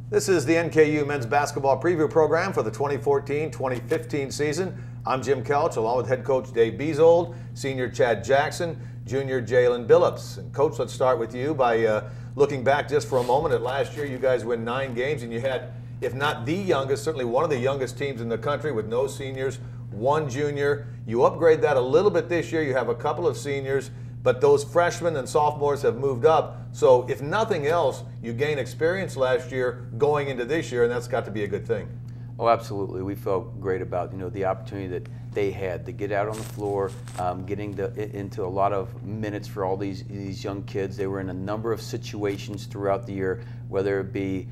This is the NKU men's basketball preview program for the 2014-2015 season. I'm Jim Couch, along with head coach Dave Bezold, senior Chad Jackson, junior Jalen Billups. And coach, let's start with you by looking back just for a moment at last year. You guys win 9 games, and you had, if not the youngest, certainly one of the youngest teams in the country with no seniors, 1 junior. You upgrade that a little bit this year. You have a couple of seniors, but those freshmen and sophomores have moved up. So if nothing else, you gain experience last year going into this year, and that's got to be a good thing. Oh, absolutely. We felt great about the opportunity that they had to get out on the floor, getting into a lot of minutes for all these young kids. They were in a number of situations throughout the year, whether it be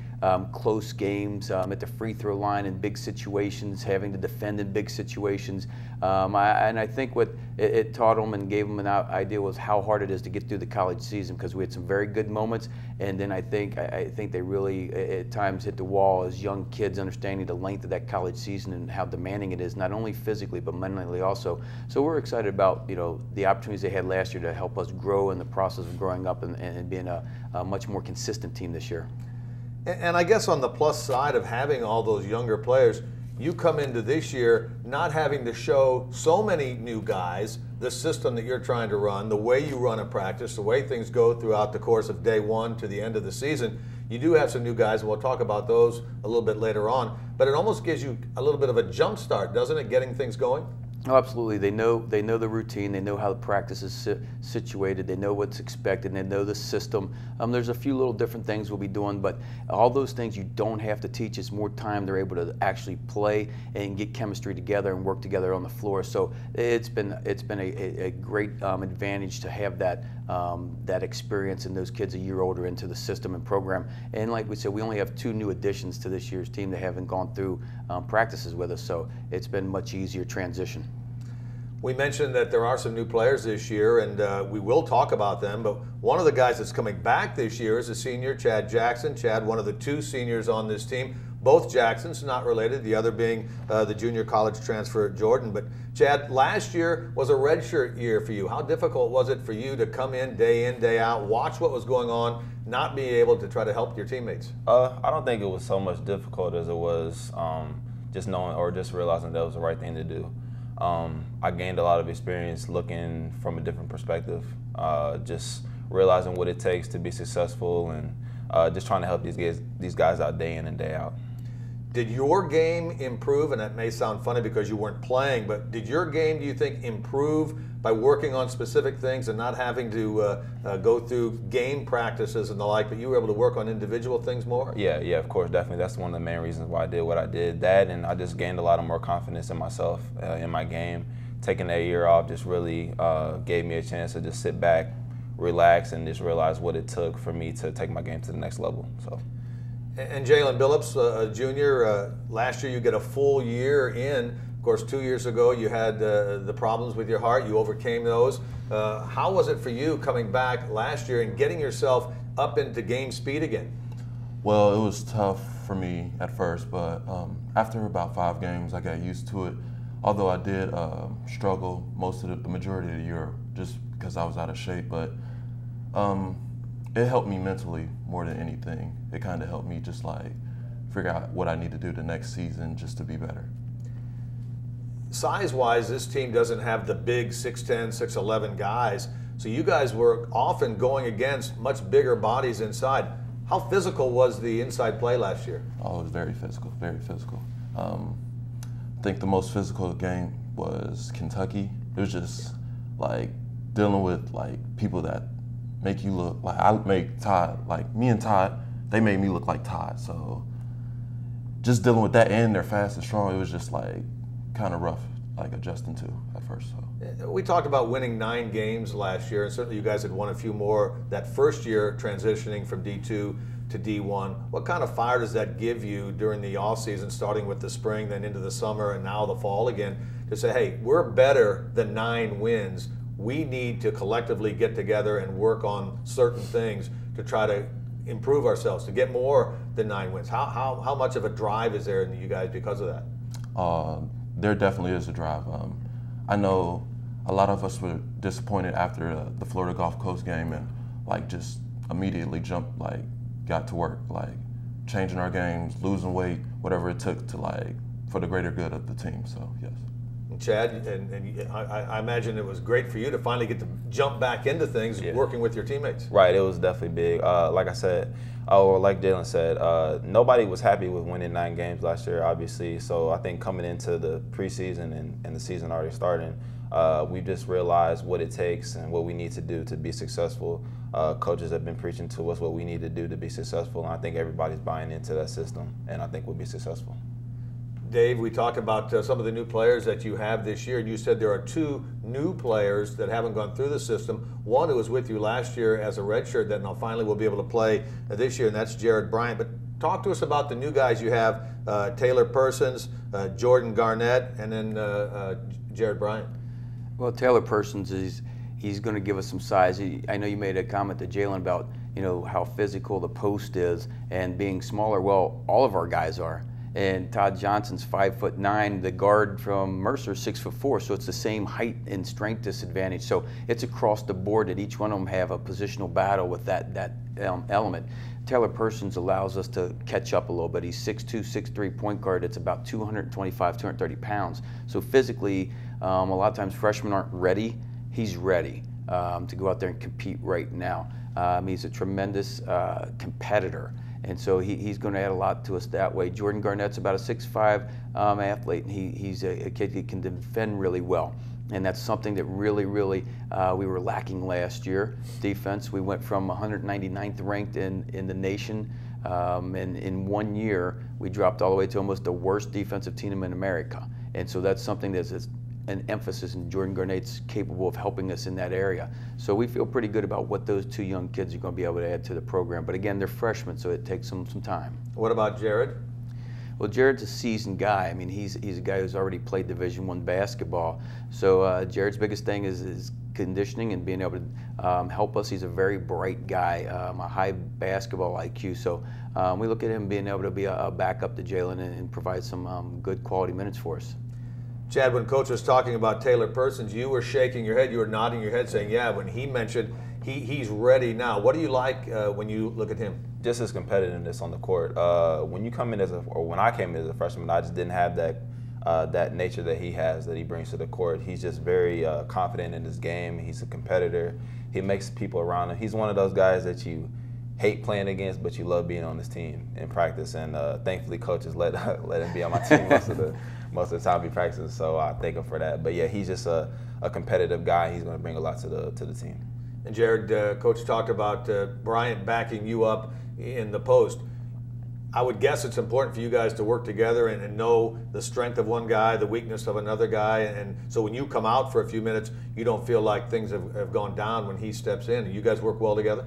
close games at the free throw line in big situations, having to defend in big situations. And I think what it taught them and gave them an idea was how hard it is to get through the college season, because we had some very good moments, and then I think they really at times hit the wall as young kids, understanding the length of that college season and how demanding it is, not only physically but mentally also. So we're excited about the opportunities they had last year to help us grow in the process of growing up and being a much more consistent team this year. And I guess on the plus side of having all those younger players, you come into this year not having to show so many new guys the system that you're trying to run, the way you run a practice, the way things go throughout the course of day 1 to the end of the season. You do have some new guys, and we'll talk about those a little bit later on, but it almost gives you a little bit of a jump start, doesn't it, getting things going? Oh, absolutely. They know the routine. They know how the practice is situated. They know what's expected. They know the system. There's a few little different things we'll be doing, but all those things you don't have to teach. It's more time they're able to actually play and get chemistry together and work together on the floor. So it's been a great advantage to have that experience and those kids a year older into the system and program. And like we said, we only have 2 new additions to this year's team that haven't gone through practices with us. So it's been much easier transition. We mentioned that there are some new players this year, and we will talk about them, but one of the guys that's coming back this year is a senior, Chad Jackson. Chad, one of the 2 seniors on this team, both Jacksons, not related, the other being the junior college transfer at Jordan. But Chad, last year was a redshirt year for you. How difficult was it for you to come in, day out, watch what was going on, not be able to try to help your teammates? I don't think it was so much difficult as it was just knowing or just realizing that was the right thing to do. I gained a lot of experience looking from a different perspective, just realizing what it takes to be successful, and just trying to help these guys out day in and day out. Did your game improve? And that may sound funny because you weren't playing, but did your game, do you think, improve by working on specific things and not having to go through game practices and the like, but you were able to work on individual things more? Yeah, of course, definitely. That's one of the main reasons why I did what I did. That, and I just gained a lot of more confidence in myself, in my game. Taking that year off just really gave me a chance to just sit back, relax, and just realize what it took for me to take my game to the next level. So. And Jalen Billups, a junior, last year you get a full year in. Of course, 2 years ago you had the problems with your heart. You overcame those. How was it for you coming back last year and getting yourself up into game speed again? Well, it was tough for me at first, but after about 5 games, I got used to it. Although I did struggle most of the majority of the year just because I was out of shape, but it helped me mentally more than anything. It kind of helped me just like figure out what I need to do the next season just to be better. Size-wise, this team doesn't have the big 6'10", 6'11" guys, so you guys were often going against much bigger bodies inside. How physical was the inside play last year? Oh, it was very physical, very physical. I think the most physical game was Kentucky. It was just like dealing with like people that make you look like I make Todd, like me and Todd, they made me look like Todd. So just dealing with that, and they're fast and strong, it was just like kind of rough, like adjusting to at first. So we talked about winning 9 games last year, and certainly you guys had won a few more that first year transitioning from D2 to D1. What kind of fire does that give you during the off season, starting with the spring, then into the summer, and now the fall again, to say, hey, we're better than 9 wins. We need to collectively get together and work on certain things to try to improve ourselves, to get more than 9 wins. How much of a drive is there in you guys because of that? There definitely is a drive. I know a lot of us were disappointed after the Florida Gulf Coast game, and like just immediately got to work, like changing our games, losing weight, whatever it took to like for the greater good of the team. So yes. Chad, and I imagine it was great for you to finally get to jump back into things, working with your teammates. Right, it was definitely big. Like I said, or like Jalen said, nobody was happy with winning 9 games last year, obviously. So I think coming into the preseason and the season already starting, we just realized what it takes and what we need to do to be successful. Coaches have been preaching to us what we need to do to be successful, and I think everybody's buying into that system, and I think we'll be successful. Dave, we talked about some of the new players that you have this year, and you said there are 2 new players that haven't gone through the system. One who was with you last year as a redshirt that now finally will be able to play this year, and that's Jared Bryant. But talk to us about the new guys you have, Taylor Persons, Jordan Garnett, and then Jared Bryant. Well, Taylor Persons he's going to give us some size. I know you made a comment to Jalen about how physical the post is and being smaller. Well, all of our guys are. And Todd Johnson's 5'9", the guard from Mercer 6'4", so it's the same height and strength disadvantage. So it's across the board that each one of them have a positional battle with that element. Taylor Persons allows us to catch up a little bit. He's 6'2", 6'3" point guard. It's about 225, 230 pounds. So physically, a lot of times freshmen aren't ready. He's ready to go out there and compete right now. He's a tremendous competitor. And so he's going to add a lot to us that way. Jordan Garnett's about a 6'5" athlete, and he's a kid that can defend really well. And that's something that really we were lacking last year. Defense, we went from 199th ranked in the nation, and in 1 year we dropped all the way to almost the worst defensive team in America. And so that's something that's an emphasis, and Jordan Garnett's capable of helping us in that area. So we feel pretty good about what those 2 young kids are going to be able to add to the program. But again, they're freshmen, so it takes them some time. What about Jared? Well, Jared's a seasoned guy. I mean, he's a guy who's already played Division I basketball. So Jared's biggest thing is conditioning and being able to help us. He's a very bright guy, a high basketball IQ. So we look at him being able to be a backup to Jalen and provide some good quality minutes for us. Chad, when Coach was talking about Taylor Persons, you were shaking your head, you were nodding your head saying, yeah, when he mentioned he's ready now. What do you like when you look at him? Just his competitiveness on the court. When you come in when I came in as a freshman, I just didn't have that nature that he has, that he brings to the court. He's just very confident in his game. He's a competitor. He makes people around him. He's one of those guys that you hate playing against, but you love being on his team in practice. And thankfully, coaches let him be on my team most of the time he practices. So I thank him for that. But yeah, he's just a competitive guy. He's going to bring a lot to the team. And Jared, Coach talked about Bryant backing you up in the post. I would guess it's important for you guys to work together and know the strength of one guy, the weakness of another guy, and so when you come out for a few minutes, you don't feel like things have gone down when he steps in. You guys work well together?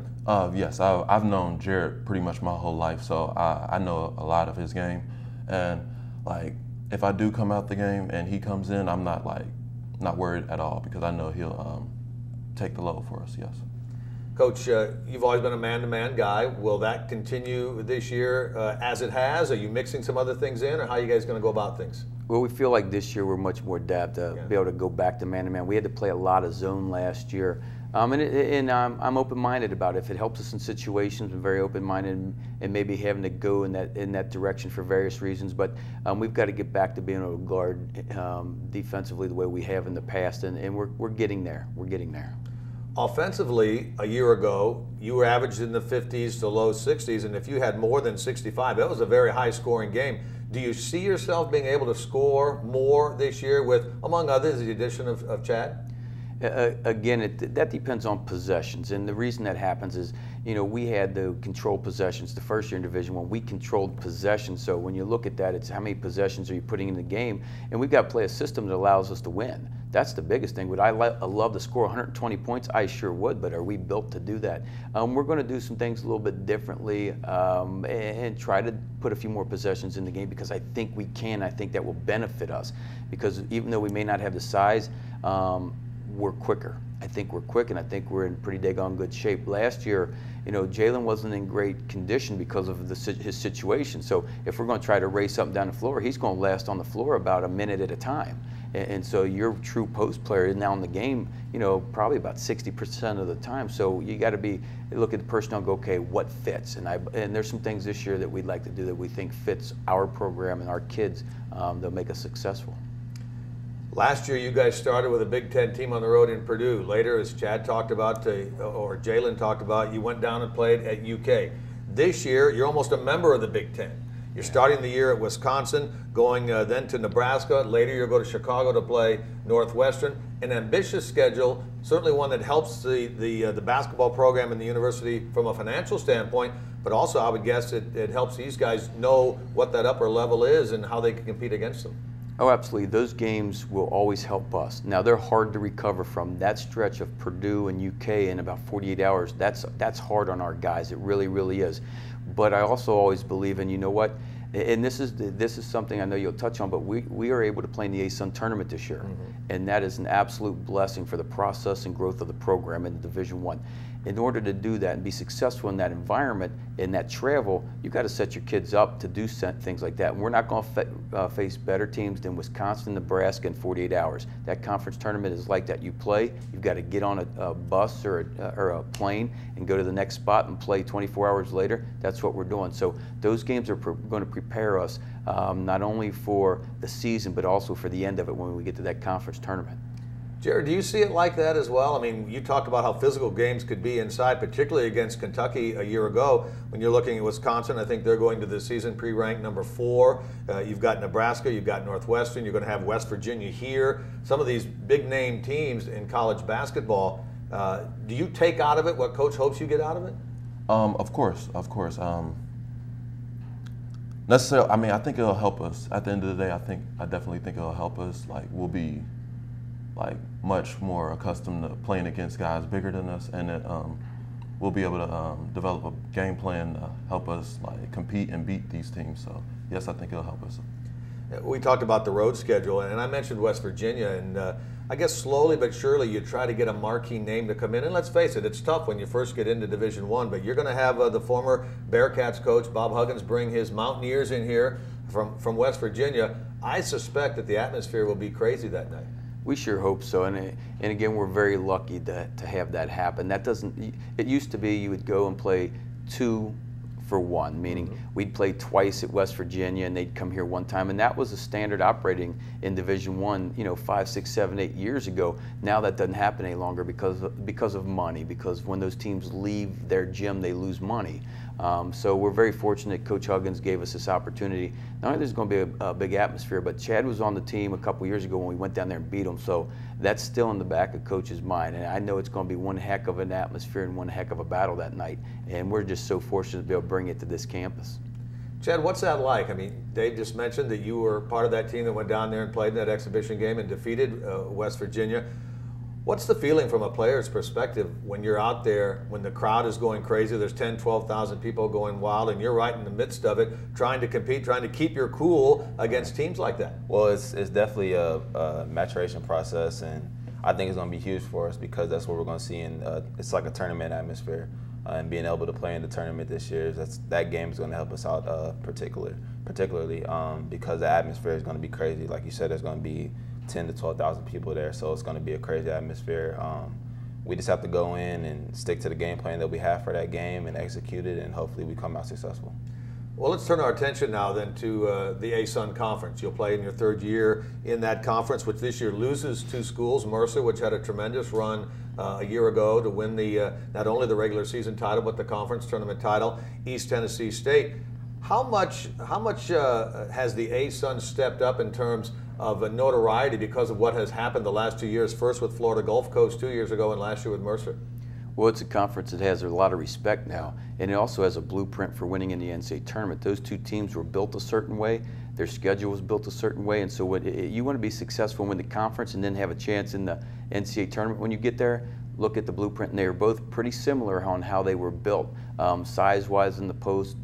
Yes, I've known Jared pretty much my whole life, so I know a lot of his game. And like, if I do come out the game and he comes in, I'm not worried at all because I know he'll take the load for us. Yes. Coach, you've always been a man-to-man guy. Will that continue this year as it has? Are you mixing some other things in, or how are you guys going to go about things? Well, we feel like this year we're much more adept to be able to go back to man-to-man. We had to play a lot of zone last year. And I'm open-minded about it. If it helps us in situations, I'm very open-minded and maybe having to go in that direction for various reasons. But we've got to get back to being able to guard defensively the way we have in the past, and we're getting there. We're getting there. Offensively, a year ago, you were averaged in the 50s to low 60s, and if you had more than 65, that was a very high-scoring game. Do you see yourself being able to score more this year with, among others, the addition of Chad? Again, that depends on possessions, and the reason that happens is, we had the controlled possessions the first year in Division I. We controlled possessions, so when you look at that, it's how many possessions are you putting in the game, and we've got to play a system that allows us to win. That's the biggest thing. Would I love to score 120 points? I sure would, but are we built to do that? We're going to do some things a little bit differently and try to put a few more possessions in the game because I think we can. I think that will benefit us because even though we may not have the size, we're quicker. I think we're quick, and I think we're in pretty daggone good shape. Last year, Jalen wasn't in great condition because of his situation. So if we're going to try to race something down the floor, he's going to last on the floor about a minute at a time. And so your true post player is now in the game, you know, probably about 60% of the time. So you got to look at the personnel and go, okay, what fits? And there's some things this year that we'd like to do that we think fits our program and our kids that'll make us successful. Last year, you guys started with a Big Ten team on the road in Purdue. Later, as Chad talked about, or Jalen talked about, you went down and played at UK. This year, you're almost a member of the Big Ten. You're starting the year at Wisconsin, going then to Nebraska. Later, you'll go to Chicago to play Northwestern. An ambitious schedule, certainly one that helps the basketball program and the university from a financial standpoint, but also I would guess it helps these guys know what that upper level is and how they can compete against them. Oh, absolutely. Those games will always help us. Now, they're hard to recover from. That stretch of Purdue and UK in about 48 hours, that's hard on our guys. It really, really is. But I also always believe in, you know what, and this is something I know you'll touch on, but we are able to play in the ASUN tournament this year. And that is an absolute blessing for the process and growth of the program in Division I. In order to do that and be successful in that environment, in that travel, you've got to set your kids up to do things like that. And we're not going to face better teams than Wisconsin, Nebraska in 48 hours. That conference tournament is like that. You play, you've got to get on a bus or a plane and go to the next spot and play 24 hours later. That's what we're doing. So those games are going to prepare us not only for the season, but also for the end of it when we get to that conference tournament. Jared, do you see it like that as well? I mean, you talked about how physical games could be inside, particularly against Kentucky a year ago. When you're looking at Wisconsin, I think they're going to the season pre-ranked number 4. You've got Nebraska, you've got Northwestern, you're going to have West Virginia here. Some of these big-name teams in college basketball. Do you take out of it what Coach hopes you get out of it? Of course. Necessarily, I mean, I think it'll help us. At the end of the day, I definitely think it'll help us. Like, we'll be much more accustomed to playing against guys bigger than us, and it, we'll be able to develop a game plan to help us compete and beat these teams. So yes, I think it'll help us. We talked about the road schedule, and I mentioned West Virginia, and I guess slowly but surely you try to get a marquee name to come in. And let's face it, it's tough when you first get into Division I, but you're going to have the former Bearcats coach, Bob Huggins, bring his Mountaineers in here from West Virginia. I suspect that the atmosphere will be crazy that night. We sure hope so, and again, we're very lucky to have that happen. That doesn't. It used to be you would go and play 2 for 1, meaning we'd play twice at West Virginia, and they'd come here one time, and that was a standard operating in Division I, you know, 5, 6, 7, 8 years ago. Now that doesn't happen any longer because of money. Because when those teams leave their gym, they lose money. So we're very fortunate Coach Huggins gave us this opportunity. Not only there's going to be a big atmosphere, but Chad was on the team a couple years ago when we went down there and beat them. So that's still in the back of Coach's mind. And I know it's going to be one heck of an atmosphere and one heck of a battle that night. And we're just so fortunate to be able to bring it to this campus. Chad, what's that like? I mean, Dave just mentioned that you were part of that team that went down there and played in that exhibition game and defeated West Virginia. What's the feeling from a player's perspective when you're out there, when the crowd is going crazy, there's 10, 12,000 people going wild, and you're right in the midst of it, trying to compete, trying to keep your cool against teams like that? Well, it's definitely a maturation process, and I think it's going to be huge for us because that's what we're going to see in it's like a tournament atmosphere. And being able to play in the tournament this year, that game is going to help us out particularly because the atmosphere is going to be crazy. Like you said, there's going to be 10 to 12,000 people there, so it's going to be a crazy atmosphere. We just have to go in and stick to the game plan that we have for that game and execute it, and hopefully we come out successful. Well, let's turn our attention now then to the ASUN Conference. You'll play in your 3rd year in that conference, which this year loses 2 schools. Mercer, which had a tremendous run a year ago to win the not only the regular season title but the conference tournament title. East Tennessee State. How much has the ASUN stepped up in terms of notoriety because of what has happened the last 2 years? First with Florida Gulf Coast 2 years ago, and last year with Mercer. Well, it's a conference that has a lot of respect now, and it also has a blueprint for winning in the NCAA tournament. Those 2 teams were built a certain way, their schedule was built a certain way, and so you want to be successful and win the conference and then have a chance in the NCAA tournament. When you get there, look at the blueprint, and they are both pretty similar on how they were built. Size-wise in the post,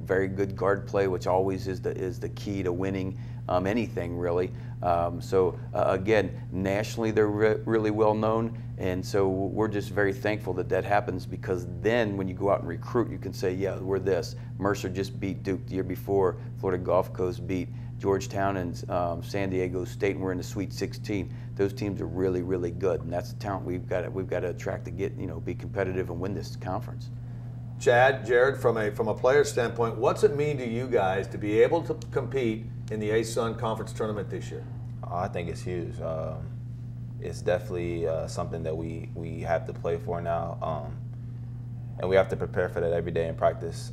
very good guard play, which always is the key to winning anything really. Again, nationally they're really well known, and so we're just very thankful that happens, because then when you go out and recruit, you can say, yeah, we're this. Mercer just beat Duke the year before. Florida Gulf Coast beat Georgetown and San Diego State, and we're in the Sweet 16. Those teams are really, really good, and that's the talent we've got to attract to get, be competitive and win this conference. Chad, Jared, from a player standpoint, what's it mean to you guys to be able to compete in the ASUN Conference Tournament this year? I think it's huge. It's definitely something that we have to play for now, and we have to prepare for that every day in practice.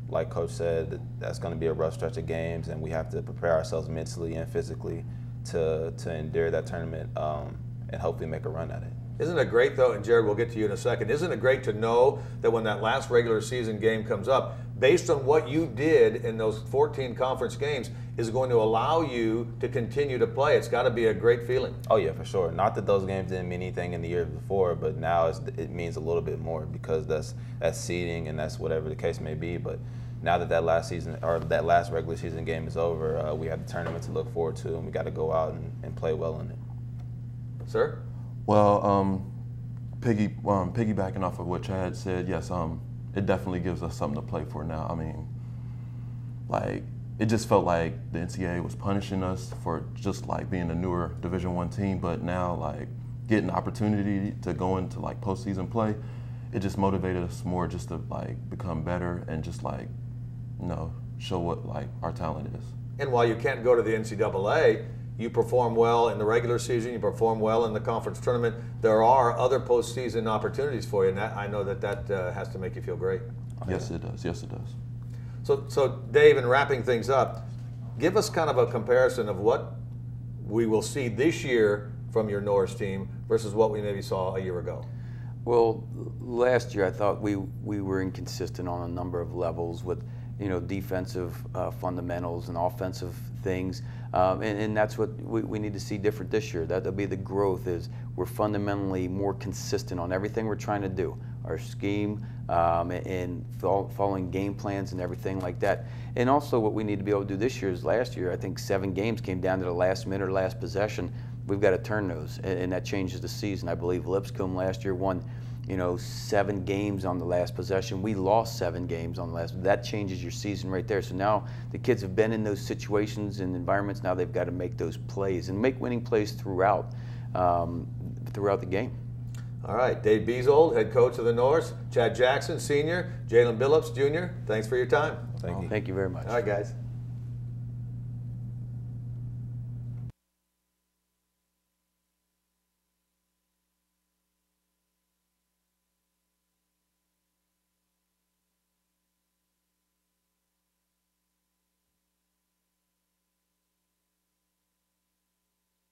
Like Coach said, that's going to be a rough stretch of games, and we have to prepare ourselves mentally and physically to endure that tournament and hopefully make a run at it. Isn't it great, though, and Jared, we'll get to you in a second, isn't it great to know that when that last regular season game comes up, based on what you did in those 14 conference games, is going to allow you to continue to play? It's got to be a great feeling. Oh, yeah, for sure. Not that those games didn't mean anything in the year before, but now it means a little bit more because that's seeding and that's whatever the case may be. But now that last season or that last regular season game is over, we have the tournament to look forward to, and we got to go out and play well in it. Sir? Well, piggybacking off of what Chad said, yes, it definitely gives us something to play for now. I mean, like, it just felt like the NCAA was punishing us for just like being a newer Division I team, but now like getting the opportunity to go into like postseason play, it just motivated us more just to like become better and just like, show what like our talent is. And while you can't go to the NCAA, you perform well in the regular season, you perform well in the conference tournament, there are other postseason opportunities for you, and I know that has to make you feel great. Yes, it does. Yes, it does. So Dave, in wrapping things up, give us kind of a comparison of what we will see this year from your Norris team versus what we maybe saw a year ago. Well, last year I thought we were inconsistent on a number of levels with defensive fundamentals and offensive things, and that's what we need to see different this year. That'll be the growth, is we're fundamentally more consistent on everything we're trying to do, our scheme, and following game plans and everything like that. And also what we need to be able to do this year is last year, I think 7 games came down to the last minute or last possession. We've got to turn those, and that changes the season. I believe Lipscomb last year won 7 games on the last possession. We lost 7 games on the last. That changes your season right there. So now the kids have been in those situations and environments. Now they've got to make those plays and make winning plays throughout the game. All right, Dave Bezold, head coach of the Norse, Chad Jackson, senior, Jalen Billups, junior. Thanks for your time. Thank you. Thank you very much. All right, guys.